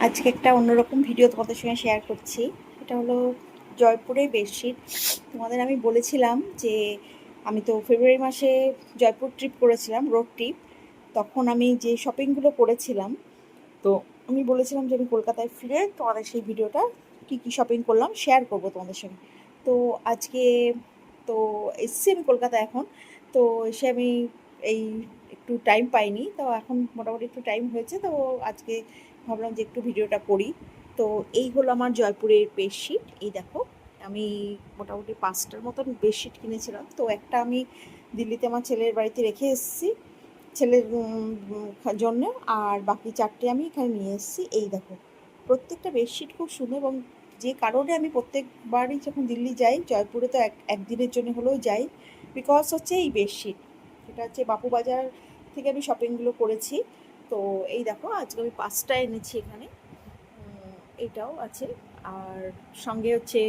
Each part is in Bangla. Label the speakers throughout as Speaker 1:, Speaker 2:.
Speaker 1: আজকে একটা অন্যরকম ভিডিও তোমাদের সঙ্গে শেয়ার করছি। এটা হলো জয়পুরের বেডশিট। তোমাদের আমি বলেছিলাম যে আমি তো ফেব্রুয়ারি মাসে জয়পুর ট্রিপ করেছিলাম, রোড ট্রিপ। তখন আমি যে শপিংগুলো করেছিলাম, তো আমি বলেছিলাম যে আমি কলকাতায় ফিরে তোমাদের সেই ভিডিওটা কী কী শপিং করলাম শেয়ার করব তোমাদের সঙ্গে। তো আজকে তো এসছি আমি কলকাতায় এখন। তো এসে আমি এই একটু টাইম পাইনি, তো এখন মোটামুটি একটু টাইম হয়েছে, তো আজকে ভাবলাম যে একটু ভিডিওটা করি। তো এই হলো আমার জয়পুরের বেডশিট। এই দেখো, আমি মোটামুটি 5টার মতন বেডশিট কিনেছিলাম। তো একটা আমি দিল্লিতে আমার ছেলের বাড়িতে রেখে এসেছি ছেলের জন্য, আর বাকি 4টে আমি এখানে নিয়ে এসেছি। এই দেখো, প্রত্যেকটা বেডশিট খুব সুন্দর, এবং যে কারণে আমি প্রত্যেকবারই যখন দিল্লি যাই, জয়পুরে তো একদিনের জন্য হলেও যাই, বিকজ হচ্ছে এই বেডশিট। এটা হচ্ছে বাপু বাজার থেকে আমি শপিংগুলো করেছি। তো এই দেখো, আজকে আমি 5টা এনেছি এখানে। এইটাও আছে, আর সঙ্গে হচ্ছে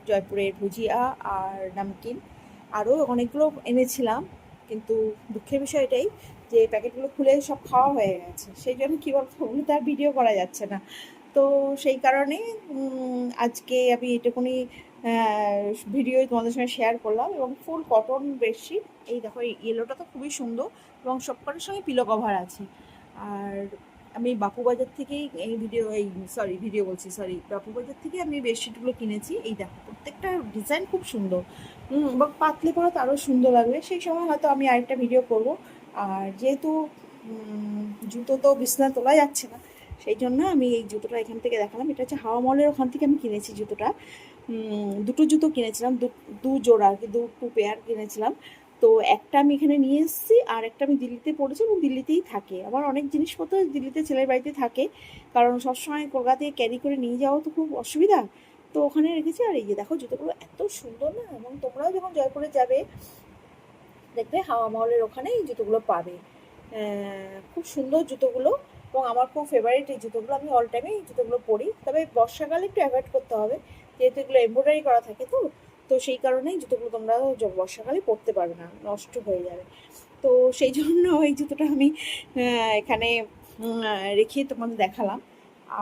Speaker 1: জয়পুরের ভুজিয়া আর নামকিন। আরও অনেকগুলো এনেছিলাম, কিন্তু দুঃখের বিষয় এটাই যে প্যাকেটগুলো খুলে সব খাওয়া হয়ে গেছে, সেই জন্য কী বলতো, ওগুলো তার ভিডিও করা যাচ্ছে না। তো সেই কারণে আজকে আমি এটুকুনি ভিডিও তোমাদের সঙ্গে শেয়ার করলাম। এবং ফুল কটন বেডশিট। এই দেখো, এই ইয়েলোটা তো খুবই সুন্দর, এবং সবকটার সঙ্গে পিলো কভার আছে। আর আমি বাপুবাজার থেকেই বাপুবাজার থেকে আমি বেডশিটগুলো কিনেছি। এই দেখো, প্রত্যেকটা ডিজাইন খুব সুন্দর, এবং পাতলে পরে তো আরও সুন্দর লাগবে। সেই সময় হয়তো আমি আরেকটা ভিডিও করব। আর যেহেতু জুতো তো বিছানা তোলা যাচ্ছে না, সেই জন্য আমি এই জুতোটা এখান থেকে দেখালাম। এটা হচ্ছে হাওয়া মলের ওখান থেকে আমি কিনেছি জুতোটা। দুটো জুতো কিনেছিলাম, দু জোড়া আর কি, টু পেয়ার কিনেছিলাম। তো একটা আমি এখানে নিয়ে এসেছি, আর একটা আমি দিল্লিতে পড়েছি এবং দিল্লিতেই থাকে। আমার অনেক জিনিসপত্র দিল্লিতে ছেলের বাড়িতে থাকে, কারণ সবসময় কলকাতায় ক্যারি করে নিয়ে যাওয়া তো খুব অসুবিধা। তো ওখানে রেখেছি। আর এই যে দেখো, জুতোগুলো এত সুন্দর না, এবং তোমরাও যখন জয়পুরে যাবে দেখবে হাওয়া মহলের ওখানে এই জুতোগুলো পাবে। খুব সুন্দর জুতোগুলো, এবং আমার খুব ফেভারিট এই জুতোগুলো। আমি অল টাইমে এই জুতোগুলো পরি, তবে বর্ষাকালে একটু অ্যাভয়েড করতে হবে, যেহেতু এগুলো এমব্রয়ডারি করা থাকে। তো সেই কারণেই জুতোগুলো তোমরা বর্ষাকালে পরতে পারবে না, নষ্ট হয়ে যাবে। তো সেই জন্য এই জুতোটা আমি এখানে রেখে তোমাদের দেখালাম।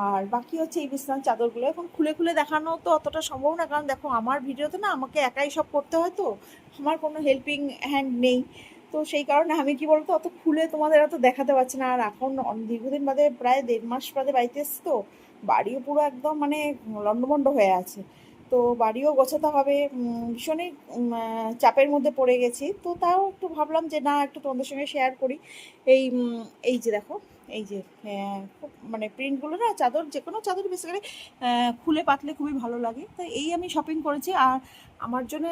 Speaker 1: আর বাকি হচ্ছে এই বিছানার চাদরগুলো এখন খুলে খুলে দেখানো তো অতটা সম্ভব না, কারণ দেখো আমার ভিডিওতে না আমাকে একাই সব করতে হয়, তো আমার কোনো হেল্পিং হ্যান্ড নেই। তো সেই কারণে আমি কি বলতো, অত খুলে তোমাদের এত দেখাতে পারছি না। আর এখন দীর্ঘদিন বাদে, প্রায় 1.5 মাস বাদে বাড়িতে এসছি, তো বাড়িও পুরো একদম মানে লণ্ডভণ্ড হয়ে আছে। তো বাড়িও গোছাতে হবে, ভীষণই চাপের মধ্যে পড়ে গেছি। তো তাও একটু ভাবলাম যে না, একটু তোমাদের সঙ্গে শেয়ার করি। এই এই যে দেখো, এই যে খুব মানে প্রিন্টগুলো না, চাদর যে কোনো চাদর বেসিক্যালি খুলে পাতলে খুবই ভালো লাগে। তাই এই আমি শপিং করেছি। আর আমার জন্য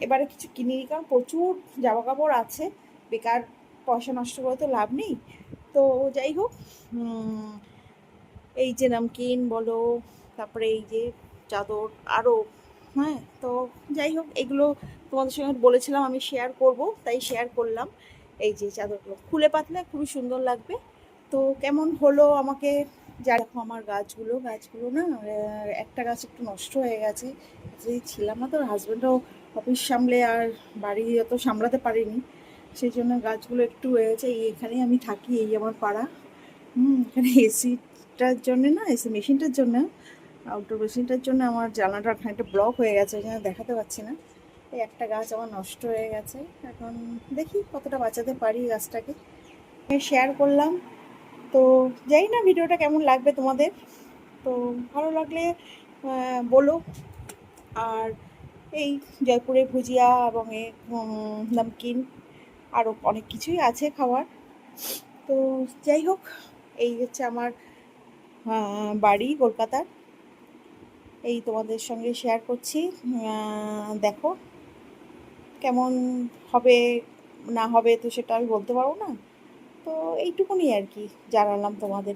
Speaker 1: এবারে কিছু কিনিনি, কারণ প্রচুর জামা কাপড় আছে, বেকার পয়সা নষ্ট করে তো লাভ নেই। তো যাই হোক, এই যে নামকিন বলো, তারপরে এই যে চাদর আরও, হ্যাঁ। তো যাই হোক, এগুলো তোমাদের সঙ্গে বলেছিলাম আমি শেয়ার করব, তাই শেয়ার করলাম। এই যে চাদরগুলো খুলে পাতলে খুবই সুন্দর লাগবে। তো কেমন হলো আমাকে দেখো, আমার গাছগুলো না, একটা গাছ একটু নষ্ট হয়ে গেছে। যে ছিলাম না, তো হাজব্যান্ডও অফিস সামলে আর বাড়ি অত সামলাতে পারিনি, সেই জন্য গাছগুলো একটু হয়ে গেছে। এখানেই আমি থাকি, এই আমার পাড়া। এখানে এসিটার জন্যে না, এসি মেশিনটার জন্য, আউটডোর মেশিনটার জন্য আমার জানলাটা খানিকটা ব্লক হয়ে গেছে, ওই জন্য দেখাতে পাচ্ছি না। এই একটা গাছ আমার নষ্ট হয়ে গেছে। এখন দেখি কতটা বাঁচাতে পারি গাছটাকে। শেয়ার করলাম। তো জানি না ভিডিওটা কেমন লাগবে তোমাদের। তো ভালো লাগলে বলো। আর এই জয়পুরে ভুজিয়া এবং নামকিন, আরও অনেক কিছুই আছে খাওয়ার। তো যাই হোক, এই হচ্ছে আমার বাড়ি কলকাতার। এই তোমাদের সঙ্গে শেয়ার করছি। দেখো কেমন হবে না হবে, তো সেটা আমি বলতে পারবো না। তো এইটুকুনি আর কি জানালাম তোমাদের।